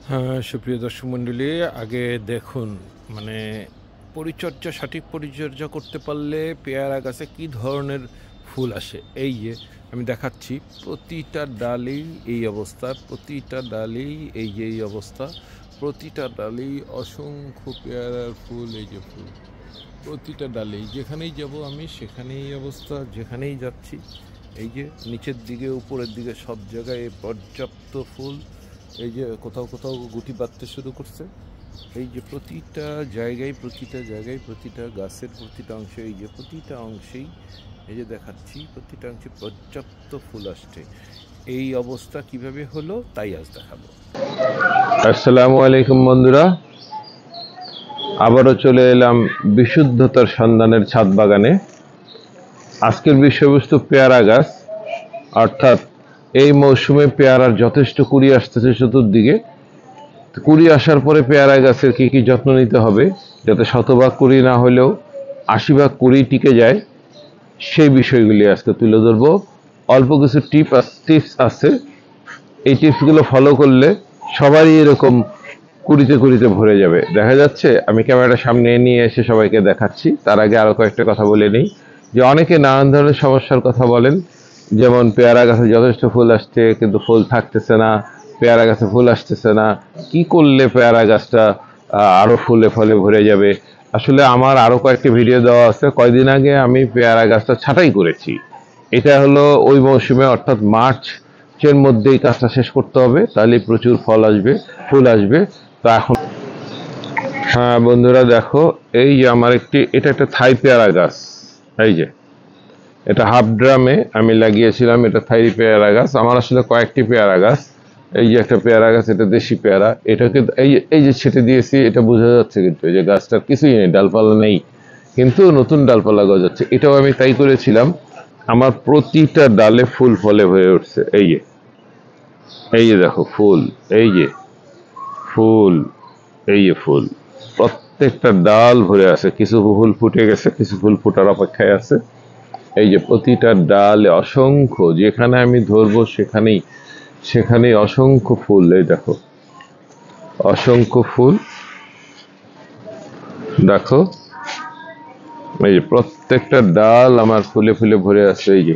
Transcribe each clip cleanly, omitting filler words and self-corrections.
হ্যাঁ, সুপ্রিয় দর্শক মণ্ডলী, আগে দেখুন মানে সঠিক পরিচর্যা করতে পারলে পেয়ারা গাছে কী ধরনের ফুল আসে। এই যে আমি দেখাচ্ছি, প্রতিটা ডালেই এই অবস্থা, প্রতিটা ডালেই এই অবস্থা, প্রতিটা ডালেই অসংখ্য পেয়ারার ফুল। এই যে ফুল প্রতিটা ডালেই, যেখানেই যাব আমি সেখানেই অবস্থা, যেখানেই যাচ্ছি এই যে নিচের দিকে উপরের দিকে সব জায়গায় পর্যাপ্ত ফুল। এই যে কোথাও কোথাও গুটি বাঁধতে শুরু করছে। এই যে প্রতিটা জায়গায় প্রতিটা গাছের প্রতিটা অংশে, এই যে প্রতিটা অংশেই এই যে দেখাচ্ছি, প্রতিটা অংশে পর্যাপ্ত ফুল আসছে। এই অবস্থা কিভাবে হলো তাই আজ দেখাবো। আসসালামু আলাইকুম বন্ধুরা, আবারও চলে এলাম বিশুদ্ধতার সন্ধানের ছাদ বাগানে। আজকের বিষয়বস্তু পেয়ারা গাছ, অর্থাৎ এই মৌসুমে পেয়ারার যথেষ্ট কুড়ি আসতেছে চতুর্দিকে। কুড়ি আসার পরে পেয়ারা গাছের কি কি যত্ন নিতে হবে যাতে শতভাগ কুড়ি না হলেও ৮০ ভাগ কুড়ি টিকে যায়, সেই বিষয়গুলি আজকে তুলে ধরবো। অল্প কিছু টিপস আছে, এই টিপসগুলো ফলো করলে সবারই এরকম কুড়িতে কুড়িতে ভরে যাবে। দেখা যাচ্ছে আমি ক্যামেরাটা সামনে নিয়ে এসে সবাইকে দেখাচ্ছি। তার আগে আরো কয়েকটা কথা বলে নিই, যে অনেকে নানান ধরনের সমস্যার কথা বলেন, যেমন পেয়ারা গাছে যথেষ্ট ফুল আসছে কিন্তু ফুল থাকতেছে না, পেয়ারা গাছে ফুল আসতেছে না, কি করলে পেয়ারা গাছটা আরো ফুলে ফলে ভরে যাবে। আসলে আমার আরো কয়েকটি ভিডিও দেওয়া আছে, কয়দিন আগে আমি পেয়ারা গাছটা ছাঁটাই করেছি। এটা হলো ওই মৌসুমে, অর্থাৎ মার্চের মধ্যেই কাজটা শেষ করতে হবে, তাহলে প্রচুর ফল আসবে, ফুল আসবে। তো এখন হ্যাঁ বন্ধুরা দেখো, এই যে আমার এটা একটা থাই পেয়ারা গাছ। এই যে এটা হাফ ড্রামে আমি লাগিয়েছিলাম, এটা থাই পেয়ারা গাছ। আমার আসলে কয়েকটি পেয়ারা গাছ। এই যে একটা পেয়ারা গাছ, এটা দেশি পেয়ারা। এটাকে এই যে ছেটে দিয়েছি, এটা বোঝা যাচ্ছে কিন্তু এই যে গাছটার কিছুই নেই, ডালপালা নেই, কিন্তু নতুন ডালপালা গজাচ্ছে। এটাও আমি তাই করেছিলাম। আমার প্রতিটা ডালে ফুল ফলে হয়ে উঠছে। এই যে দেখো ফুল, এই যে ফুল, এই যে ফুল, প্রত্যেকটা ডাল ভরে আছে। কিছু ফুল ফুটে গেছে, কিছু ফুল ফোটার অপেক্ষায় আছে। এই যে প্রতিটা ডালে অসংখ্য, যেখানে আমি ধরবো সেখানেই সেখানেই অসংখ্য ফুল। এই দেখো অসংখ্য ফুল, দেখো এই যে প্রত্যেকটা ডাল আমার ফুলে ফুলে ভরে আছে। এই যে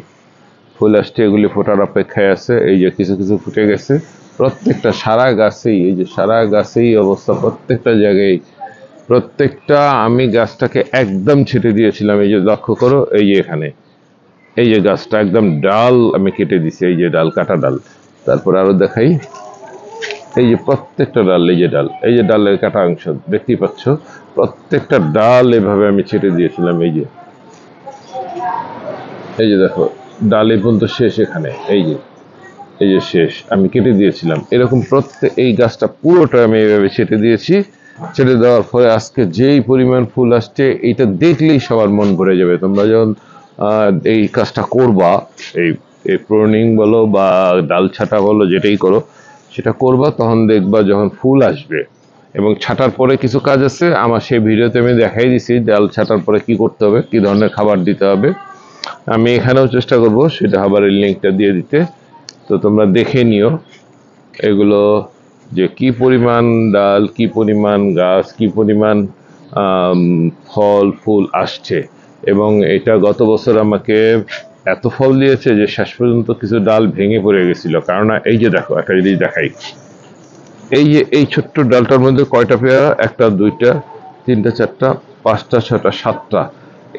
ফুল আসছে, এগুলি ফোটার অপেক্ষায় আছে। এই যে কিছু কিছু ফুটে গেছে। প্রত্যেকটা সারা গাছেই, এই যে সারা গাছেই অবস্থা, প্রত্যেকটা জায়গায়, প্রত্যেকটা। আমি গাছটাকে একদম ছেটে দিয়েছিলাম, এই যে লক্ষ্য করো, এই যে এখানে এই যে গাছটা একদম ডাল আমি কেটে দিছি, এই যে ডাল, কাটা ডাল। তারপর আরো দেখাই, এই যে প্রত্যেকটা ডাল, এই যে ডাল, এই যে ডালের কাটা অংশ দেখতেই পাচ্ছ, প্রত্যেকটা ডাল এভাবে আমি ছেটে দিয়েছিলাম। এই যে দেখো ডাল এই পর্যন্ত শেষ, এখানে এই যে শেষ, আমি কেটে দিয়েছিলাম। এরকম এই গাছটা পুরোটা আমি এইভাবে ছেটে দিয়েছি। ছেটে দেওয়ার পরে আজকে যেই পরিমাণ ফুল আসছে, এইটা দেখলেই সবার মন ভরে যাবে। তোমরা যখন এই কাজটা করবা, এই প্রুনিং বলো বা ডাল ছাঁটা বলো, যেটাই করো সেটা করবা, তখন দেখবা যখন ফুল আসবে। এবং ছাঁটার পরে কিছু কাজ আছে আমার, সেই ভিডিওতে আমি দেখাই দিছি ডাল ছাঁটার পরে কি করতে হবে, কি ধরনের খাবার দিতে হবে। আমি এখানেও চেষ্টা করব সেটা খাবারের লিঙ্কটা দিয়ে দিতে, তো তোমরা দেখে নিও এগুলো, যে কি পরিমাণ ডাল, কি পরিমাণ গাছ, কি পরিমাণ ফল ফুল আসছে। এবং এটা গত বছর আমাকে এত ফল দিয়েছে যে শেষ পর্যন্ত কিছু ডাল ভেঙে পড়ে গেছিল। কারণ এই যে দেখো, একটা জিনিস দেখাই, এই যে এই ছোট্ট ডালটার মধ্যে কয়টা পেয়ারা, একটা দুইটা তিনটা চারটা পাঁচটা ছটা সাতটা,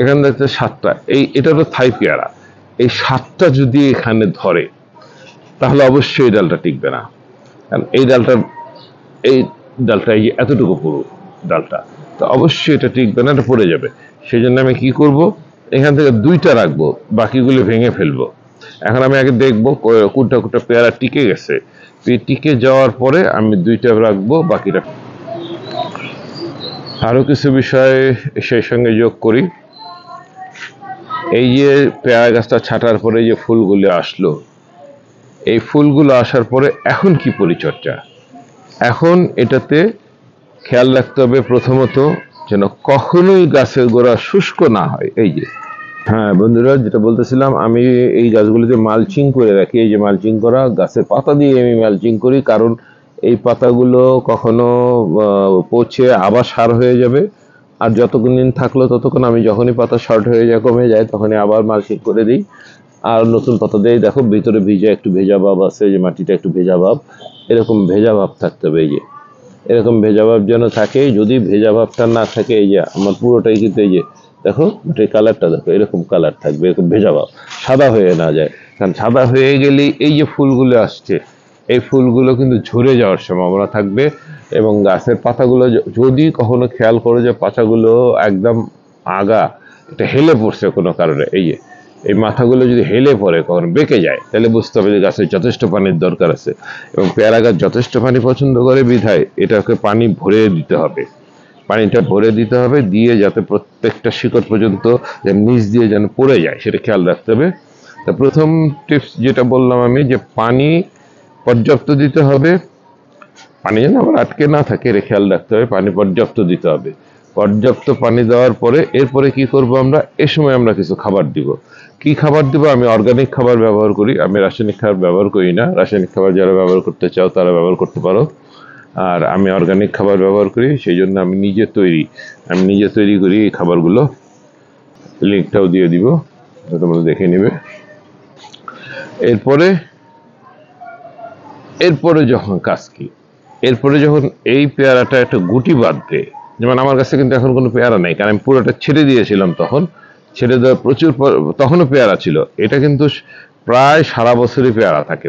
এখানে দেখতে সাতটা। এটা তো থাই পেয়ারা, এই সাতটা যদি এখানে ধরে তাহলে অবশ্যই এই ডালটা টিকবে না। কারণ এই ডালটা এই এতটুকু পুরো ডালটা, তো অবশ্যই এটা টিকবে না, এটা পড়ে যাবে। সেই জন্য আমি কি করব, এখান থেকে দুইটা রাখবো, বাকিগুলো ভেঙে ফেলবো। এখন আমি আগে দেখবো কোনটা কোনটা পেয়ারা টিকে গেছে, টিকে যাওয়ার পরে আমি দুইটা রাখবো, বাকিটা। আরো কিছু বিষয় সেই সঙ্গে যোগ করি। এই যে পেয়ারা গাছটা ছাঁটার পরে যে ফুলগুলো আসলো, এই ফুলগুলো আসার পরে এখন কি পরিচর্যা, এখন এটাতে খেয়াল রাখতে হবে প্রথমত যেন কখনোই গাছের গোড়া শুষ্ক না হয়। এই যে হ্যাঁ বন্ধুরা, যেটা বলতেছিলাম, আমি এই গাছগুলিতে মালচিং করে রাখি। এই যে মালচিং করা, গাছের পাতা দিয়ে আমি মালচিং করি, কারণ এই পাতাগুলো কখনো পচে আবার সার হয়ে যাবে, আর যতক্ষণ দিন থাকলো ততক্ষণ আমি যখনই পাতা শর্ট হয়ে যায়, কমে যায়, তখনই আবার মালচিং করে দিই আর নতুন পাতা দিয়ে। দেখো ভিতরে ভিজা একটু ভেজা ভাব আছে, যে মাটিটা একটু ভেজা ভাব, এরকম ভেজা ভাব থাকতে হবে। এই যে এরকম ভেজা ভাব যেন থাকে, যদি ভেজা ভাবটা না থাকে, এই যে আমার পুরোটাই কিন্তু এই যে দেখো মাটির কালারটা দেখো, এরকম কালার থাকবে, এরকম ভেজা ভাব, সাদা হয়ে না যায়। কারণ সাদা হয়ে গেলেই এই যে ফুলগুলো আসছে, এই ফুলগুলো কিন্তু ঝরে যাওয়ার সম্ভাবনা থাকবে। এবং গাছের পাতাগুলো যদি কখনো খেয়াল করো যে পাতাগুলো একদম আগা এটা হেলে পড়ছে কোনো কারণে, এই যে এই মাথাগুলো যদি হেলে পড়ে, কখনো বেঁকে যায়, তাহলে বুঝতে হবে যে গাছের যথেষ্ট পানির দরকার আছে। এবং পেয়ারা গাছ যথেষ্ট পানি পছন্দ করে বিধায় এটাকে পানি ভরে দিতে হবে, পানিটা ভরে দিতে হবে, দিয়ে যাতে প্রত্যেকটা শিকড় পর্যন্ত নিচ দিয়ে যেন পড়ে যায় সেটা খেয়াল রাখতে হবে। তা প্রথম টিপস যেটা বললাম আমি, যে পানি পর্যাপ্ত দিতে হবে, পানি যেন আবার আটকে না থাকে এটা খেয়াল রাখতে হবে, পানি পর্যাপ্ত দিতে হবে। পর্যাপ্ত পানি দেওয়ার পরে এরপরে কি করব আমরা, এ সময় আমরা কিছু খাবার দিব। কি খাবার দিব? আমি অর্গানিক খাবার ব্যবহার করি, আমি রাসায়নিক খাবার ব্যবহার করি না। রাসায়নিক খাবার যারা ব্যবহার করতে চাও তারা ব্যবহার করতে পারো, আর আমি অর্গানিক খাবার ব্যবহার করি, সেই জন্য আমি নিজে তৈরি করি এই খাবারগুলো। লিঙ্কটাও দিয়ে দিব, তোমরা দেখে নিবে। এরপরে যখন কাজ কি, এরপরে যখন এই পেয়ারাটা একটা গুটি বাঁধবে, যেমন আমার কাছে কিন্তু এখন কোনো পেয়ারা নেই, কারণ আমি পুরোটা ছেড়ে দিয়েছিলাম, তখন ছেড়ে দেওয়া প্রচুর তখনও পেয়ারা ছিল। এটা কিন্তু প্রায় সারা বছরই পেয়ারা থাকে,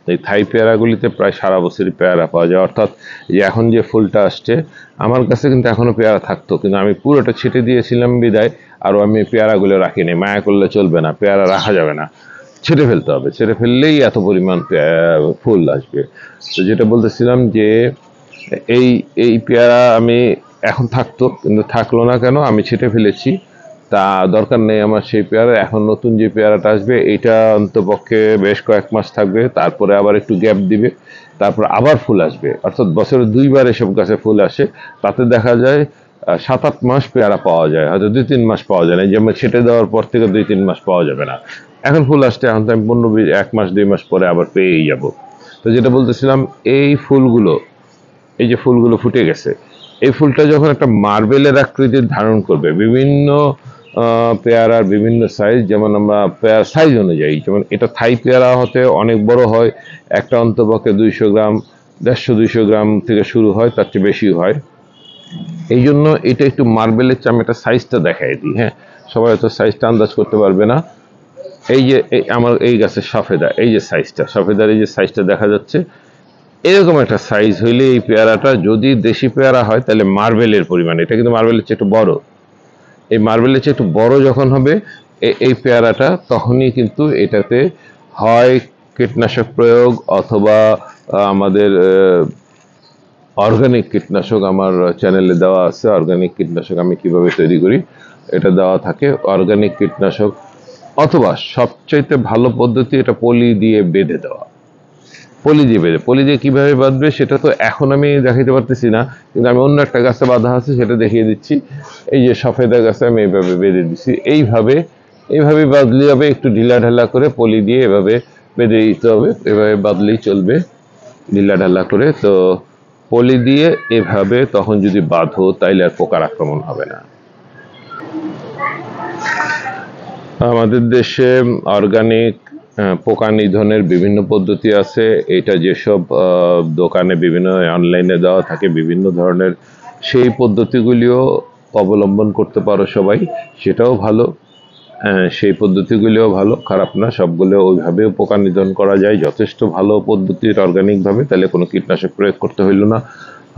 এই থাই পেয়ারাগুলিতে প্রায় সারা বছরই পেয়ারা পাওয়া যায়। অর্থাৎ যে এখন যে ফুলটা আসছে, আমার কাছে কিন্তু এখনো পেয়ারা থাকতো, কিন্তু আমি পুরোটা ছেটে দিয়েছিলাম বিদায় আরও আমি পেয়ারাগুলো রাখিনি। মায়া করলে চলবে না, পেয়ারা রাখা যাবে না, ছেটে ফেলতে হবে, ছেটে ফেললেই এত পরিমাণ ফুল আসবে। তো যেটা বলতেছিলাম যে এই এই পেয়ারা আমি এখন থাকতো, কিন্তু থাকলো না কেন, আমি ছেটে ফেলেছি, তা দরকার নেই আমার সেই পেয়ারা। এখন নতুন যে পেয়ারাটা আসবে এইটা অন্তপক্ষে বেশ কয়েক মাস থাকবে, তারপরে আবার একটু গ্যাপ দিবে, তারপর আবার ফুল আসবে। অর্থাৎ বছরে দুইবার এসব গাছে ফুল আসে, তাতে দেখা যায় 7-8 মাস পেয়ারা পাওয়া যায়, হয়তো 2-3 মাস পাওয়া যায় না, যেমন ছেটে দেওয়ার পর থেকে 2-3 মাস পাওয়া যাবে না। এখন ফুল আসছে, এখন তো আমি 1 মাস 2 মাস পরে আবার পেয়েই যাব। তো যেটা বলতেছিলাম, এই ফুলগুলো, এই যে ফুলগুলো ফুটে গেছে, এই ফুলটা যখন একটা মার্বেলের আকৃতির ধারণ করবে, বিভিন্ন পেয়ারার বিভিন্ন সাইজ, যেমন আমরা পেয়ার সাইজ অনুযায়ী, যেমন এটা থাই পেয়ারা হতে অনেক বড় হয়, একটা অন্তপক্ষে 200 গ্রাম, 150-200 গ্রাম থেকে শুরু হয়, তার চেয়ে বেশি হয়। এই জন্য এটা একটু মার্বেলের চাম, একটা সাইজটা দেখাই দিই। হ্যাঁ, সবাই তো সাইজটা আন্দাজ করতে পারবে না। এই যে আমার এই গাছের সফেদা, এই যে সাইজটা, সফেদার এই যে সাইজটা দেখা যাচ্ছে, এরকম একটা সাইজ হইলে এই পেয়ারাটা, যদি দেশি পেয়ারা হয় তাহলে মার্বেলের পরিমাণ, এটা কিন্তু মার্বেলের চেয়ে একটু বড়, এই মার্বেলের চেয়ে একটু বড় যখন হবে এই পেয়ারাটা, তখনই কিন্তু এটাতে হয় কীটনাশক প্রয়োগ, অথবা আমাদের অর্গানিক কীটনাশক আমার চ্যানেলে দেওয়া আছে। অর্গানিক কীটনাশক আমি কিভাবে তৈরি করি এটা দেওয়া থাকে, অর্গানিক কীটনাশক, অথবা সবচাইতে ভালো পদ্ধতি এটা পলি দিয়ে বেঁধে দেওয়া। পলি দিয়ে কিভাবে বাঁধবে সেটা তো এখন আমি দেখাইতে পারতেছি না, কিন্তু আমি অন্য একটা গাছে বাঁধা আছে সেটা দেখিয়ে দিচ্ছি। এই যে সফেদা গাছে আমি এইভাবে বেঁধে দিচ্ছি, এইভাবে বাঁধলেই হবে, একটু ঢিলা ঢালা করে পলি দিয়ে এভাবে বেঁধে দিতে হবে, এভাবে বাঁধলেই চলবে ঢিলা ঢালা করে। তো পলি দিয়ে এভাবে তখন যদি বাঁধো তাইলে আর পোকার আক্রমণ হবে না। আমাদের দেশে অর্গানিক পোকা নিধনের বিভিন্ন পদ্ধতি আছে, এটা যেসব দোকানে বিভিন্ন অনলাইনে দেওয়া থাকে বিভিন্ন ধরনের, সেই পদ্ধতিগুলিও অবলম্বন করতে পারো সবাই, সেটাও ভালো। সেই পদ্ধতিগুলিও ভালো, খারাপ না, সবগুলো ওইভাবেও পোকা নিধন করা যায়, যথেষ্ট ভালো পদ্ধতির অর্গানিকভাবে, তাহলে কোনো কীটনাশক প্রয়োগ করতে হইল না।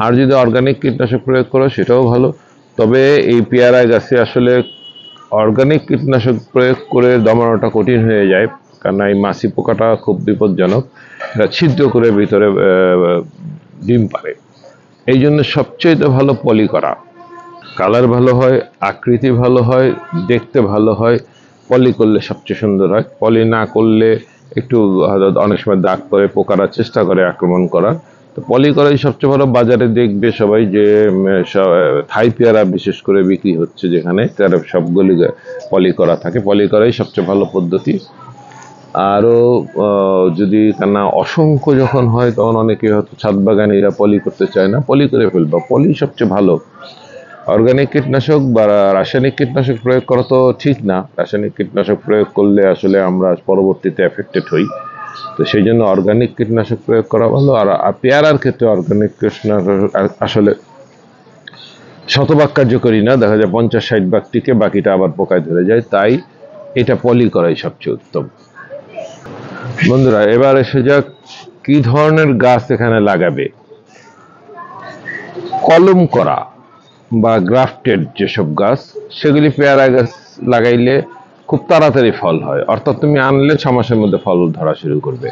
আর যদি অর্গানিক কীটনাশক প্রয়োগ করো সেটাও ভালো, তবে এই পেয়ারা গাছে আসলে অর্গানিক কীটনাশক প্রয়োগ করে দমানোটা কঠিন হয়ে যায়, কারণ এই মাছি পোকাটা খুব বিপজ্জনক, এটা ছিদ্র করে ভিতরে ডিম পারে। এই জন্য সবচেয়ে ভালো পলি করা, কালার ভালো হয়, আকৃতি ভালো হয়, দেখতে ভালো হয়, পলি করলে সবচেয়ে সুন্দর হয়। পলি না করলে একটু অনেক সময় দাগ পরে, পোকারা চেষ্টা করে আক্রমণ করার, তো পলি করাই সবচেয়ে ভালো। বাজারে দেখবে সবাই যে থাই পেয়ারা বিশেষ করে বিক্রি হচ্ছে, যেখানে তারা সবগুলি পলি করা থাকে, পলি করাই সবচেয়ে ভালো পদ্ধতি। আরও যদি না অসংখ্য যখন হয় তখন অনেকে হয়তো ছাদ বাগানিরা পলি করতে চায় না, পলি করে ফেলবা। পলি সবচেয়ে ভালো। অর্গানিক কীটনাশক বা রাসায়নিক কীটনাশক প্রয়োগ করা তো ঠিক না। রাসায়নিক কীটনাশক প্রয়োগ করলে আসলে আমরা পরবর্তীতে এফেক্টেড হই। তো সেই জন্য অর্গানিক কীটনাশক প্রয়োগ করা ভালো। আর পেয়ারার ক্ষেত্রে অর্গানিক কীটনাশক আসলে শতভাগ কার্যকরী না, দেখা যায় 50-60 ভাগ টিকে, বাকিটা আবার পোকায় ধরে যায়। তাই এটা পলি করাই সবচেয়ে উত্তম। বন্ধুরা, এবার এসে যাক কি ধরনের গাছ এখানে লাগাবে। কলম করা বা গ্রাফটেড যেসব গাছ, সেগুলি পেয়ারা গাছ লাগাইলে খুব তাড়াতাড়ি ফল হয়, অর্থাৎ তুমি আনলে 6 মাসের মধ্যে ফল ধরা শুরু করবে।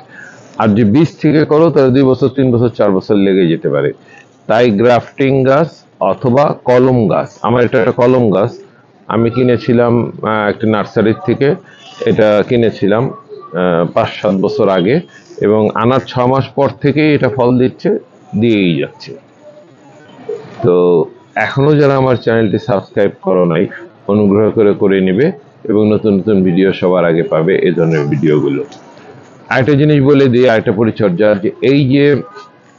আর যে বীজ থেকে করো তাহলে 2 বছর, 3 বছর, 4 বছর লেগে যেতে পারে। তাই গ্রাফটিং গাছ অথবা কলম গাছ, আমার এটা একটা কলম গাছ, আমি কিনেছিলাম একটা নার্সারির থেকে। এটা কিনেছিলাম 5-7 বছর আগে, এবং আনার 6 মাস পর থেকেই এটা ফল দিচ্ছে, দিয়েই যাচ্ছে। তো এখনো যারা আমার চ্যানেলটি সাবস্ক্রাইব করো নাই, অনুগ্রহ করে নেবে এবং নতুন নতুন ভিডিও সবার আগে পাবে এই ধরনের ভিডিওগুলো। আরেকটা জিনিস বলে দিই, আরেকটা পরিচর্যা, যে এই যে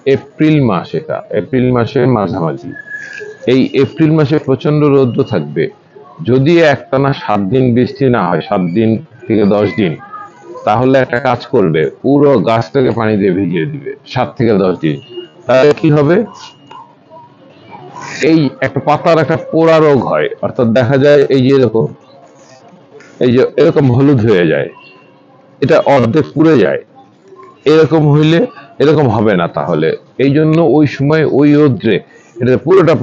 এপ্রিল মাস, এটা এপ্রিল মাসের মাঝামাঝি, এই এপ্রিল মাসে প্রচন্ড রৌদ্র থাকবে। যদি একটানা 7 দিন বৃষ্টি না হয়, 7 দিন থেকে 10 দিন, তাহলে একটা কাজ করবে, পুরো গাছটাকে পানি দিয়ে ভিজিয়ে দিবে 7 থেকে 10 দিন। তাহলে কি হবে, এই একটা পাতার একটা পোড়া রোগ হয়, অর্থাৎ দেখা যায় এই যে এরকম, এই যে এরকম হলুদ হয়ে যায়, এটা অর্ধেক পুড়ে যায়। এরকম হইলে এরকম হবে না। তাহলে এই জন্য ওই সময় ওই রোদ্রে এটা পুরোটা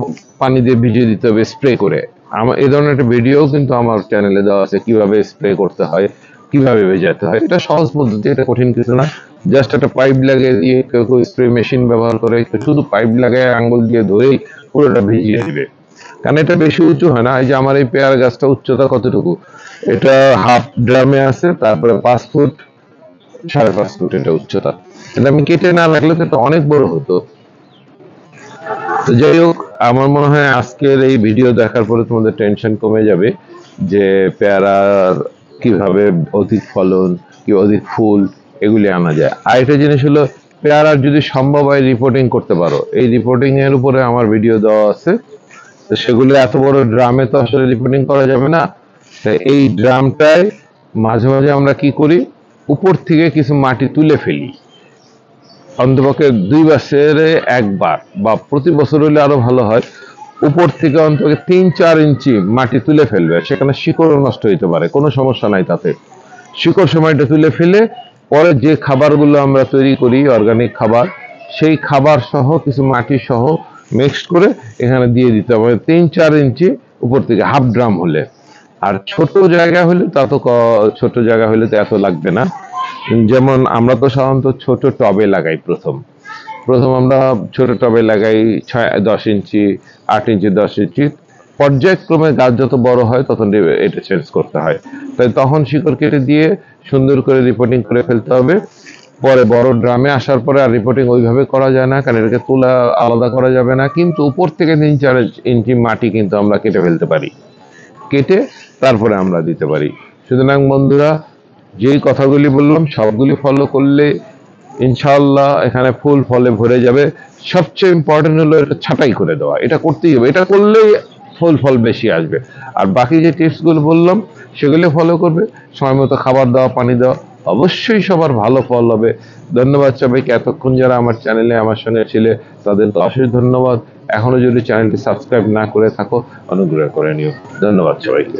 পানি দিয়ে ভিজিয়ে দিতে হবে স্প্রে করে। আমার এই ধরনের একটা ভিডিও কিন্তু আমার চ্যানেলে দেওয়া আছে, কিভাবে স্প্রে করতে হয়, কিভাবে ভেজাতে হয়। এটা সহজ পদ্ধতি, এটা কঠিন কিছু না। জাস্ট একটা পাইপ লাগিয়ে দিয়ে, কেউ কেউ স্প্রে মেশিন ব্যবহার করে, শুধু পাইপ লাগায় আঙ্গুল দিয়ে ধরেই পুরোটা ভিজিয়ে দিবে। কারণ এটা বেশি উঁচু হয় না। এই যে আমার এই পেয়ারা গাছটা উচ্চতা কতটুকু, এটা হাফ ড্রামে আছে, তারপরে 5 ফুট 5.5 ফুট এটা উচ্চতা। এটা আমি কেটে না রাখলে তো এটা অনেক বড় হতো। তো যাই হোক, আমার মনে হয় আজকের এই ভিডিও দেখার পরে তোমাদের টেনশন কমে যাবে যে পেয়ারার কিভাবে অধিক ফলন, কি অধিক ফুল এগুলি আনা যায়। আর একটা জিনিস হলো, পেয়ারার যদি সম্ভব হয় রিপোর্টিং করতে পারো। এই রিপোর্টিং এর উপরে আমার ভিডিও দেওয়া আছে। তো সেগুলো এত বড় ড্রামে তো আসলে রিপোর্টিং করা যাবে না। তাই এই ড্রামটায় মাঝে মাঝে আমরা কি করি, উপর থেকে কিছু মাটি তুলে ফেলি, অন্তপক্ষে 2 বছরে একবার, বা প্রতি বছর হলে আরো ভালো হয়। উপর থেকে অন্তত 3-4 ইঞ্চি মাটি তুলে ফেলবে, সেখানে শিকড়ও নষ্ট হইতে পারে, কোনো সমস্যা নাই তাতে। শিকড় সময়টা তুলে ফেলে পরে যে খাবারগুলো আমরা তৈরি করি, অর্গানিক খাবার, সেই খাবার সহ কিছু মাটি সহ মিক্সড করে এখানে দিয়ে দিতে হবে 3-4 ইঞ্চি উপর থেকে, হাফ ড্রাম হলে। আর ছোট জায়গা হলে তা তো ছোট জায়গা হলে তো এত লাগবে না। যেমন আমরা তো সাধারণত ছোট টবে লাগাই, প্রথম আমরা ছোট টবে লাগাই 10 ইঞ্চি, 8 ইঞ্চি, 10 ইঞ্চি। পর্যায়ক্রমে গাছ যত বড় হয় তখন এটা চেঞ্জ করতে হয়। তাই তখন শিকড় কেটে দিয়ে সুন্দর করে রিপোর্টিং করে ফেলতে হবে। পরে বড় ড্রামে আসার পরে আর রিপোর্টিং ওইভাবে করা যায় না, কারণ এটাকে তুলা আলাদা করা যাবে না। কিন্তু উপর থেকে 3-4 ইঞ্চি মাটি কিন্তু আমরা কেটে ফেলতে পারি, কেটে তারপরে আমরা দিতে পারি। সুতরাং বন্ধুরা, যেই কথাগুলি বললাম সবগুলি ফলো করলে ইনশাআল্লাহ এখানে ফুল ফলে ভরে যাবে। সবচেয়ে ইম্পর্টেন্ট হলো এটা ছাঁটাই করে দেওয়া, এটা করতেই হবে। এটা করলেই ফুল ফল বেশি আসবে। আর বাকি যে টিপসগুলো বললাম সেগুলো ফলো করবে, সময় মতো খাবার দেওয়া, পানি দেওয়া, অবশ্যই সবার ভালো ফল হবে। ধন্যবাদ সবাইকে, এতক্ষণ যারা আমার চ্যানেলে আমার সঙ্গে ছিলে তাদেরকে অশেষ ধন্যবাদ। এখনো যদি চ্যানেলটি সাবস্ক্রাইব না করে থাকো, অনুগ্রহ করে নিও। ধন্যবাদ সবাইকে।